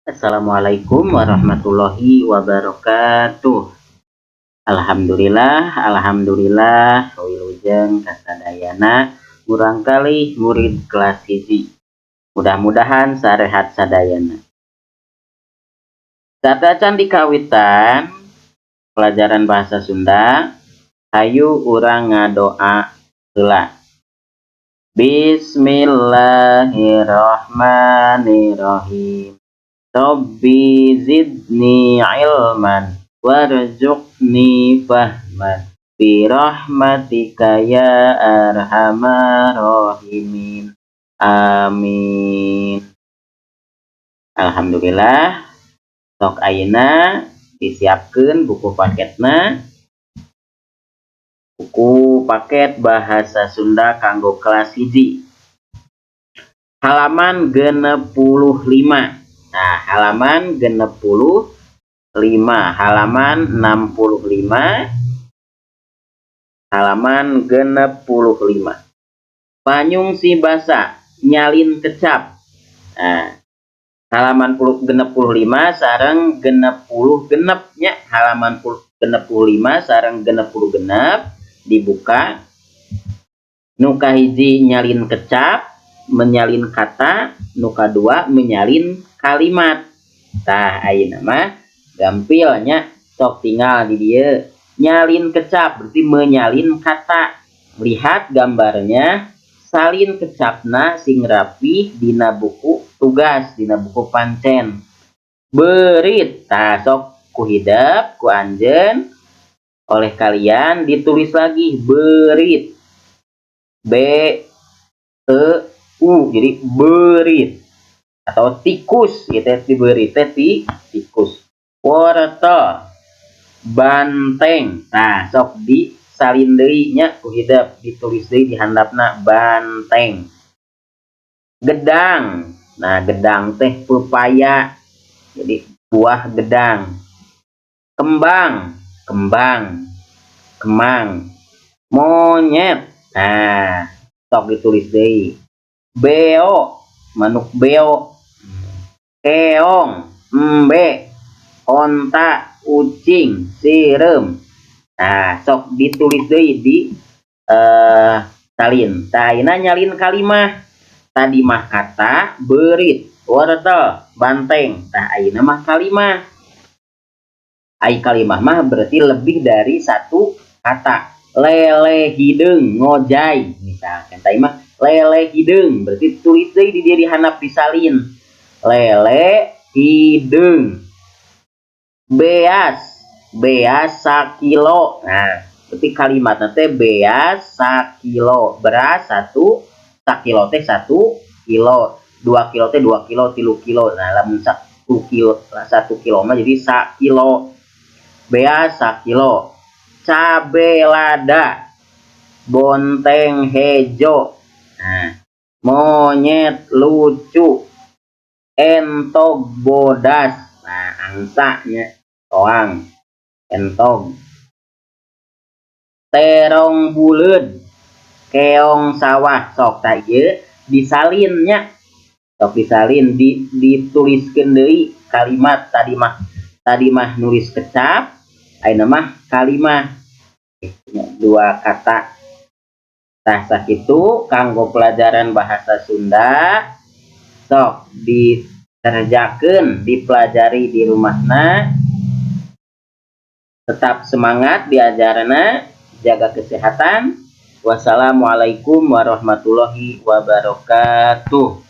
Assalamualaikum warahmatullahi wabarakatuh. Alhamdulillah, alhamdulillah, wilujeng kasadayana, kurang kali murid kelas hiji. Mudah-mudahan sarehat sadayana. Sada candi kawitan, pelajaran bahasa Sunda, hayu urang ngadoa heula. Bismillahirrahmanirrahim. Rabbi zidni ilman warzuqni fahman birahmatika ya arhamar rahimin. Amin. Alhamdulillah, sok ayeuna disiapkeun buku paketna. Buku paket bahasa Sunda kanggo kelas hiji. Halaman 65. Nah, halaman 65, halaman 65, halaman 65. Panyung si basa nyalin kecap. Nah, halaman 65 sareng 60 genepnya, halaman 65 sareng 60 genep dibuka. Nu kahiji nyalin kecap, menyalin kata, nu kadua menyalin kalimat. Tah ayeuna mah gampilnya sok tinggal di dieu nyalin kecap berarti menyalin kata. Lihat gambarnya, salin kecapna sing rapi dina buku tugas, dina buku pancen. Berit, tah sok ku hidep ku anjeun oleh kalian ditulis lagi berit. B E U, jadi berit atau tikus gitu, diberi tikus. Wortel, banteng. Nah, sok di salin deui nya ku hidep, ditulis deui di handapna banteng. Gedang. Nah, gedang teh pepaya, jadi buah gedang. Kembang, kemang. Monyet. Nah, sok ditulis deui. Beo, manuk beo. Keong, embe, onta, ucing, sirem. Nah, sok ditulis deui di salin. Tah ayeuna nyalin kalimah. Tadi mah kata, berit, wortel, banteng. Tah ayeuna mah kalimah. Ai kalimah mah berarti lebih dari satu kata. Lele hideung ngojay misalkan. Tadi mah lele hideung berarti tulis deui di diri handap disalin. Lele hideung. Beas, sakilo. Nah, berarti kalimat nanti beas sakilo. Beras 1, sakilo teh 1 kilo. 2 kilo teh 2 kilo, 3 kilo. Nah, lamun 1 kilo, 1 kilo mah jadi sakilo. Beas sakilo. Cabe lada, bonteng hejo. Nah, monyet lucu, entog bodas. Nah, angsanya toang entog. Terong buleud, keong sawah. Sok ta ieu disalinnya, sok disalin, dituliskeun deui kalimat. Tadi mah nulis kecap, ayeuna mah kalimah, dua kata. Tah sakitu kanggo pelajaran bahasa Sunda, sok dikerjakeun, dipelajari di rumahna. Tetap semangat diajarna, jaga kesehatan. Wassalamualaikum warahmatullahi wabarakatuh.